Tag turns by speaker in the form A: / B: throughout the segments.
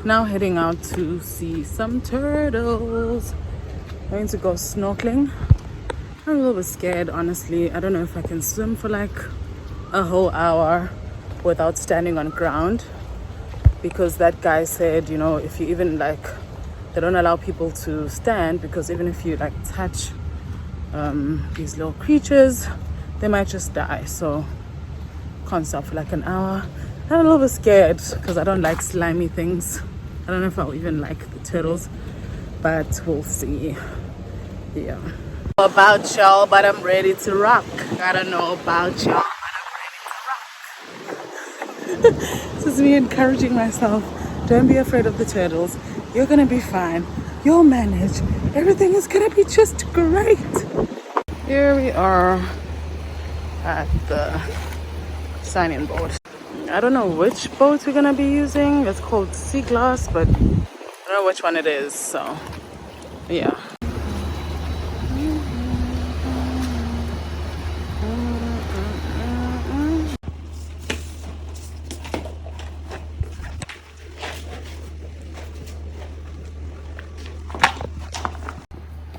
A: Now heading out to see some turtles. Going to go snorkeling. I'm a little bit scared, honestly. I don't know if I can swim for like a whole hour without standing on ground, because that guy said, you know, if you even like, they don't allow people to stand, because even if you like touch these little creatures, they might just die. So can't stop for like an hour. I'm a little bit scared because I don't like slimy things. I don't know if I'll even like the turtles, but we'll see. Yeah. About y'all, but I'm ready to rock. I don't know about y'all, but I'm ready to rock. This is me encouraging myself. Don't be afraid of the turtles. You're gonna be fine. You'll manage. Everything is gonna be just great. Here we are at the sign-in board. I don't know which boat we're gonna be using. It's called Sea Glass, but I don't know which one it is, so yeah.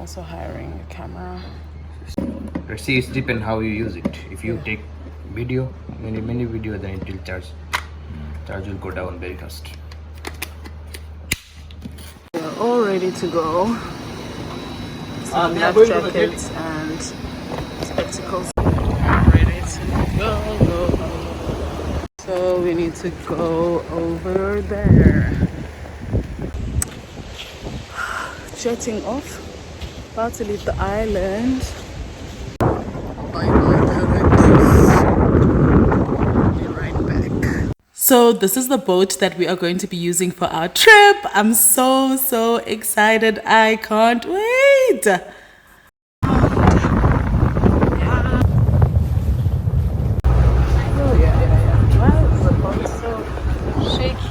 A: Also hiring a camera.
B: See, it's depend how you use it. If you take video, many video, then it will charge will go down very fast.
A: We're all ready to go. Some life jackets and spectacles. I'm ready to go. So we need to go over there. Jetting off. About to leave the island. So this is the boat that we are going to be using for our trip. I'm so excited. I can't wait. Oh yeah. Why is the boat so shaky?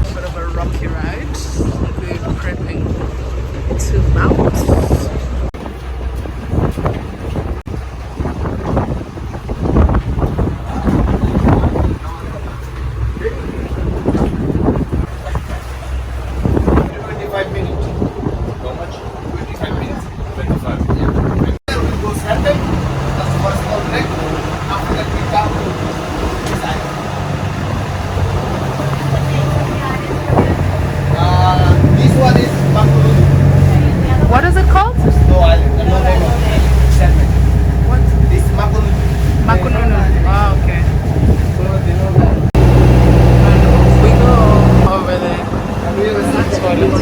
A: A bit of a rocky ride. We're prepping to bounce. What is it called? What? This Makununu. Oh, okay. And we go over there. That's toilet.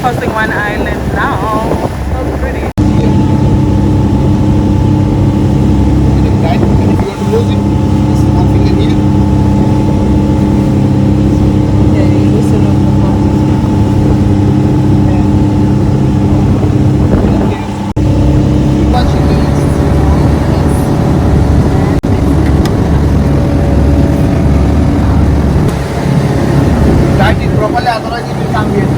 A: Crossing one island now. So pretty. Yeah, you loosen up the boxes.
B: Tight it properly, otherwise it will come here.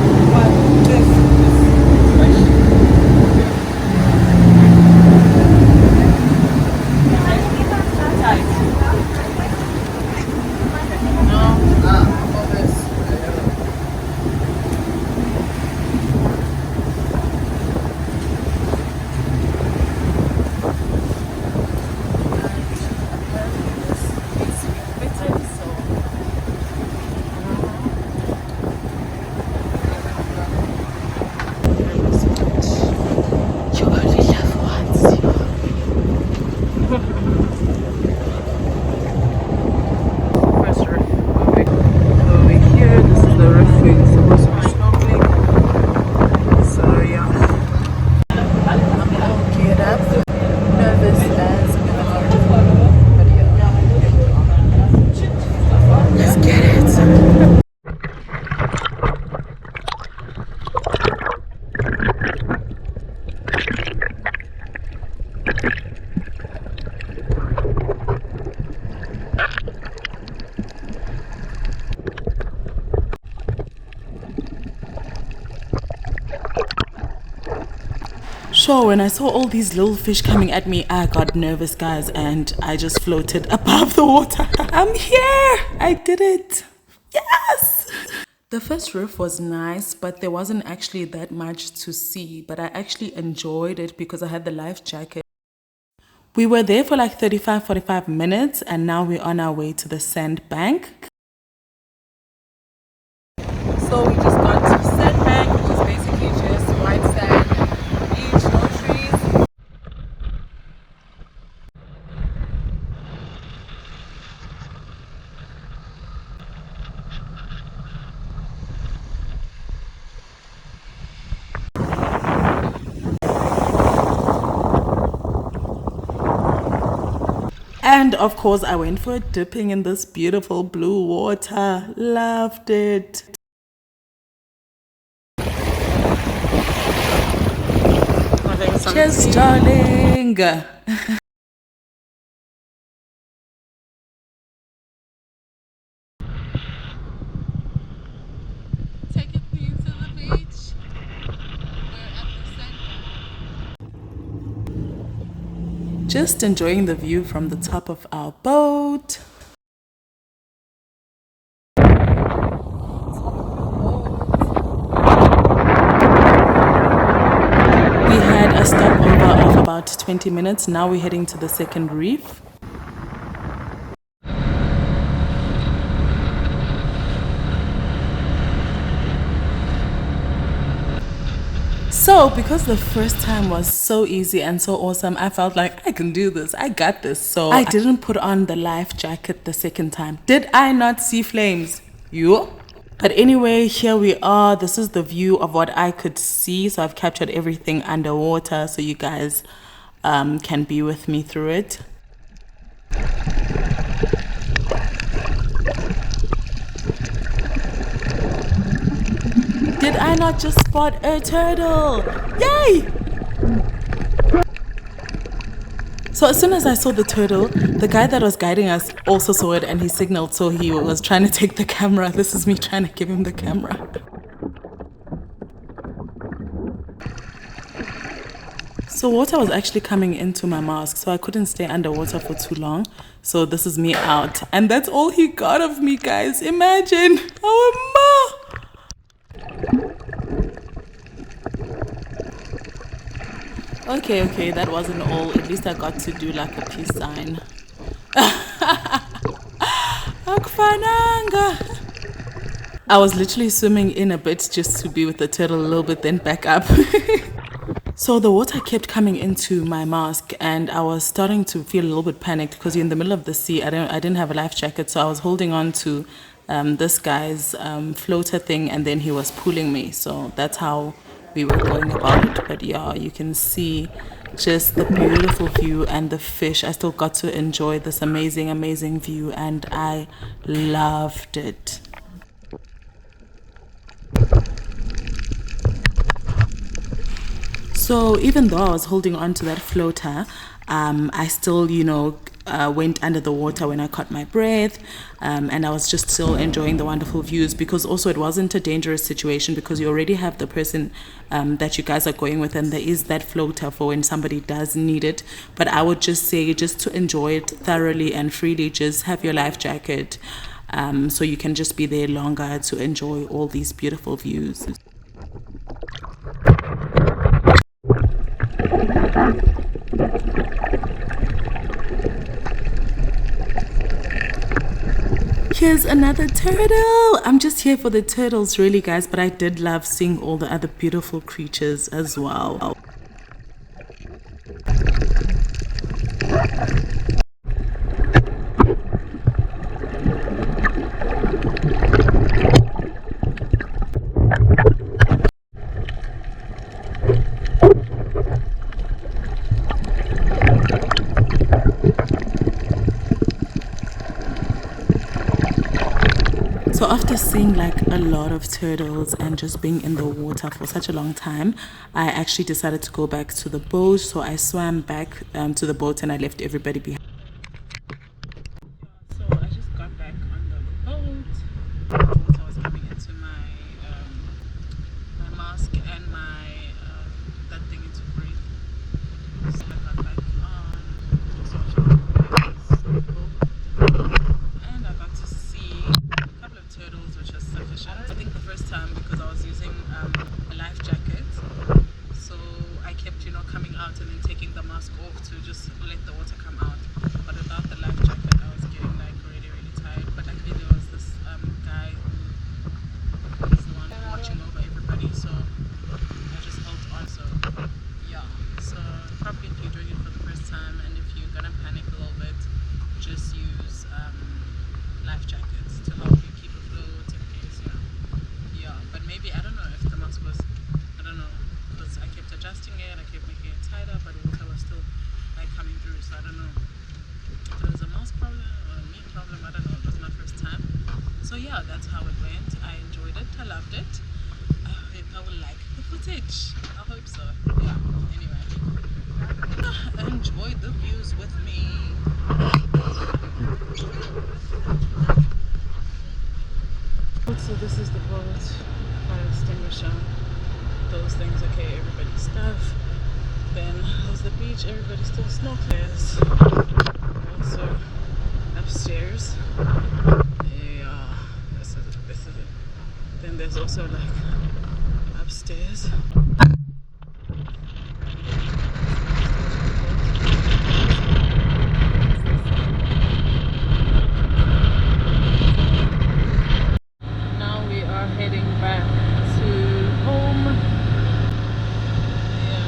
A: Sure, when I saw all these little fish coming at me, I got nervous, guys, and I just floated above the water. I'm here! I did it! Yes! The first reef was nice, but there wasn't actually that much to see. But I actually enjoyed it because I had the life jacket. We were there for like 45 minutes, and now we're on our way to the sandbank. So we just got to sandbank, which is basically just white sand, beach, no trees. And of course, I went for dipping in this beautiful blue water. Loved it. Cheers, darling. Taking me to the beach. We're at the sandbar. Just enjoying the view from the top of our boat. We had a stopover of about 20 minutes. Now we're heading to the second reef. So, because the first time was so easy and so awesome, I felt like I can do this, I got this. So, I didn't put on the life jacket the second time. Did I not see flames? You? But anyway, here we are. This is the view of what I could see. So, I've captured everything underwater so you guys can be with me through it. Did I not just spot a turtle? Yay! So as soon as I saw the turtle, the guy that was guiding us also saw it and he signaled, so he was trying to take the camera. This is me trying to give him the camera. So water was actually coming into my mask, so I couldn't stay underwater for too long. So this is me out. And that's all he got of me, guys. Imagine. Oh, ma! Okay, that wasn't all. At least I got to do like a peace sign. Akufananga. I was literally swimming in a bit just to be with the turtle a little bit, then back up. So the water kept coming into my mask and I was starting to feel a little bit panicked because you're in the middle of the sea. I didn't have a life jacket, so I was holding on to this guy's floater thing, and then he was pulling me. So that's how we were going about it. But yeah, you can see just the beautiful view and the fish. I still got to enjoy this amazing view and I loved it. So even though I was holding on to that floater, I still, went under the water when I caught my breath, and I was just still enjoying the wonderful views, because also it wasn't a dangerous situation because you already have the person that you guys are going with, and there is that floater for when somebody does need it. But I would just say, just to enjoy it thoroughly and freely, just have your life jacket so you can just be there longer to enjoy all these beautiful views. Here's another turtle. I'm just here for the turtles really, guys, but I did love seeing all the other beautiful creatures as well. So after seeing like a lot of turtles and just being in the water for such a long time, I actually decided to go back to the boat. So I swam back to the boat and I left everybody behind. So I just got back on the boat. Water was coming into my mask and my that thing to breathe. yeah, that's how it went. I enjoyed it. I loved it. I hope I will like the footage. I hope so. Yeah. Anyway, enjoy the views with me. So this is the boat, fire extinguisher, those things. Okay, everybody's stuff. Then there's the beach. Everybody's still snorkeling. Also upstairs. Yeah, this is it. This is it. Then there's also like upstairs. Now we are heading back to home. Yeah.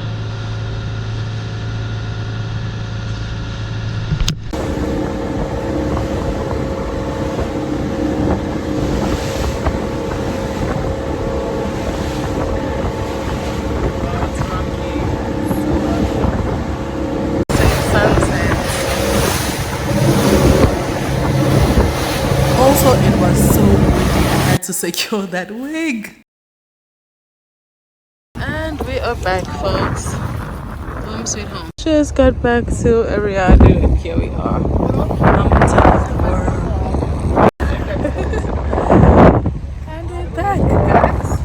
A: Oh, it's lovely. Sunset. Also, it was so windy. I had to secure that wig. And we are back, folks. Home sweet home. Just got back to Ariadu and here we are. I'm on top of the world. And we're back, guys.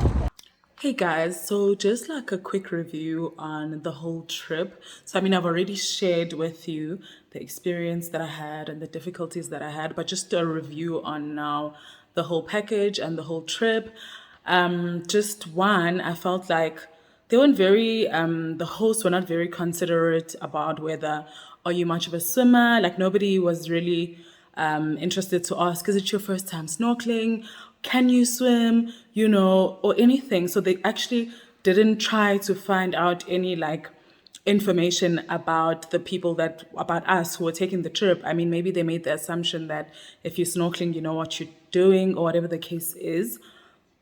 A: Hey guys, so just like a quick review on the whole trip. So I mean, I've already shared with you the experience that I had and the difficulties that I had, but just a review on now the whole package and the whole trip. Just one, I felt like they weren't very, the hosts were not very considerate about whether, are you much of a swimmer? Like nobody was really interested to ask, is it your first time snorkeling? Can you swim? You know, or anything. So they actually didn't try to find out any like information about the people that about us who were taking the trip. I mean, maybe they made the assumption that if you're snorkeling, you know what you're doing or whatever the case is.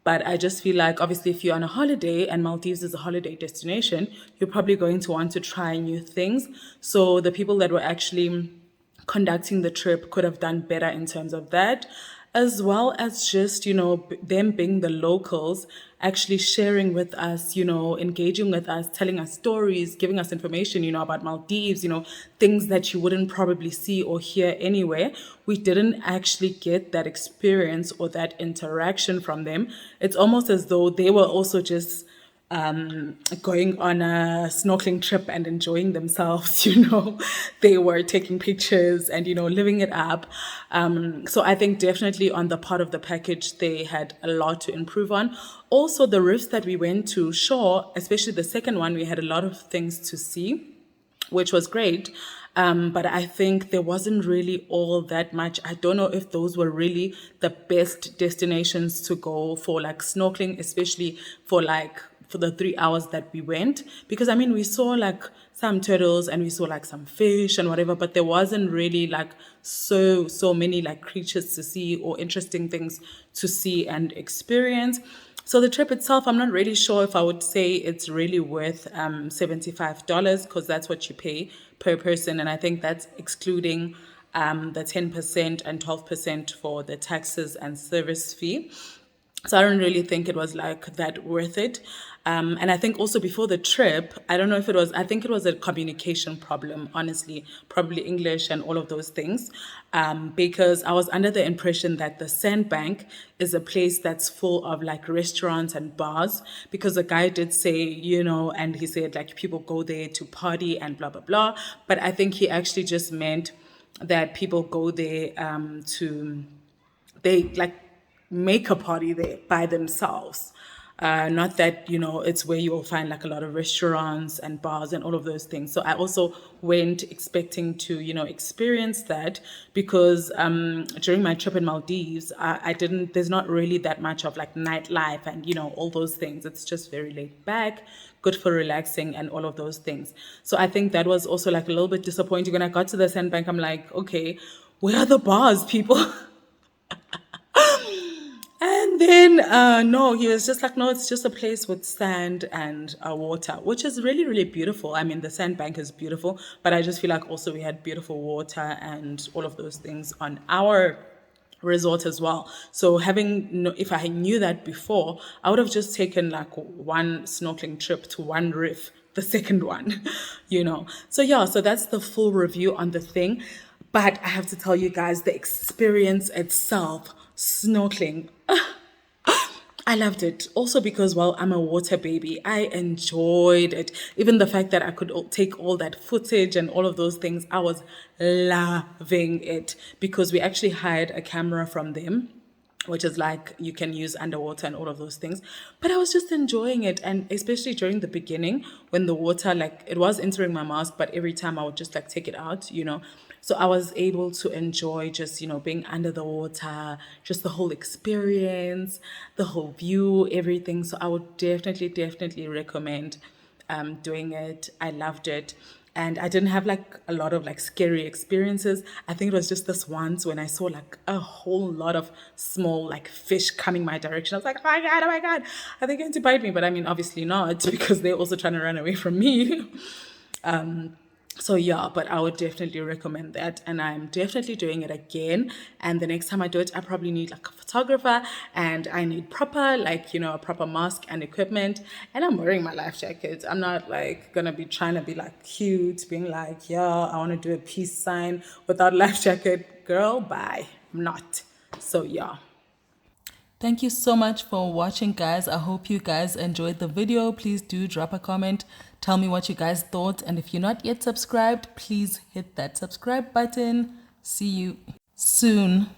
A: But I just feel like obviously if you're on a holiday and Maldives is a holiday destination, you're probably going to want to try new things. So the people that were actually conducting the trip could have done better in terms of that, as well as just, you know, them being the locals, actually sharing with us, you know, engaging with us, telling us stories, giving us information, you know, about Maldives, you know, things that you wouldn't probably see or hear anywhere. We didn't actually get that experience or that interaction from them. It's almost as though they were also just going on a snorkeling trip and enjoying themselves. You know, they were taking pictures and, you know, living it up. So I think definitely on the part of the package, they had a lot to improve on. Also, the reefs that we went to, sure, especially the second one, we had a lot of things to see, which was great. But I think there wasn't really all that much. I don't know if those were really the best destinations to go for like snorkeling, especially for the 3 hours that we went. Because I mean, we saw like some turtles and we saw like some fish and whatever, but there wasn't really like so many like creatures to see or interesting things to see and experience. So the trip itself, I'm not really sure if I would say it's really worth $75 because that's what you pay per person. And I think that's excluding the 10% and 12% for the taxes and service fee. So I don't really think it was like that worth it. And I think also before the trip, I don't know if it was, I think it was a communication problem, honestly, probably English and all of those things. Because I was under the impression that the Sandbank is a place that's full of like restaurants and bars. Because the guy did say, you know, and he said like people go there to party and blah, blah, blah. But I think he actually just meant that people go there they like make a party there by themselves. Not that, you know, it's where you will find like a lot of restaurants and bars and all of those things. So I also went expecting to, you know, experience that because during my trip in Maldives, I didn't, there's not really that much of like nightlife and, you know, all those things. It's just very laid back, good for relaxing and all of those things. So I think that was also like a little bit disappointing. When I got to the Sandbank, I'm like, okay, where are the bars, people? And then, no, he was just like, no, it's just a place with sand and water, which is really, really beautiful. I mean, the sandbank is beautiful, but I just feel like also we had beautiful water and all of those things on our resort as well. So if I knew that before, I would have just taken like one snorkeling trip to one reef, the second one, you know. So yeah, so that's the full review on the thing. But I have to tell you guys, the experience itself, snorkeling, I loved it. Also because, well, I'm a water baby. I enjoyed it. Even the fact that I could take all that footage and all of those things, I was loving it because we actually hired a camera from them, which is like you can use underwater and all of those things. But I was just enjoying it. And especially during the beginning when the water, like it was entering my mask, but every time I would just like take it out, you know. So I was able to enjoy just, you know, being under the water, just the whole experience, the whole view, everything. So I would definitely recommend doing it. I loved it. And I didn't have like a lot of like scary experiences. I think it was just this once when I saw like a whole lot of small like fish coming my direction. I was like, oh my God, are they going to bite me? But I mean, obviously not because they're also trying to run away from me. So yeah, but I would definitely recommend that, and I'm definitely doing it again. And the next time I do it, I probably need like a photographer, and I need proper, like, you know, a proper mask and equipment. And I'm wearing my life jacket. I'm not like gonna be trying to be like cute, being like, yeah, I want to do a peace sign without life jacket. Girl, bye. I'm not. So yeah. Thank you so much for watching, guys. I hope you guys enjoyed the video. Please do drop a comment. Tell me what you guys thought. And if you're not yet subscribed, please hit that subscribe button. See you soon.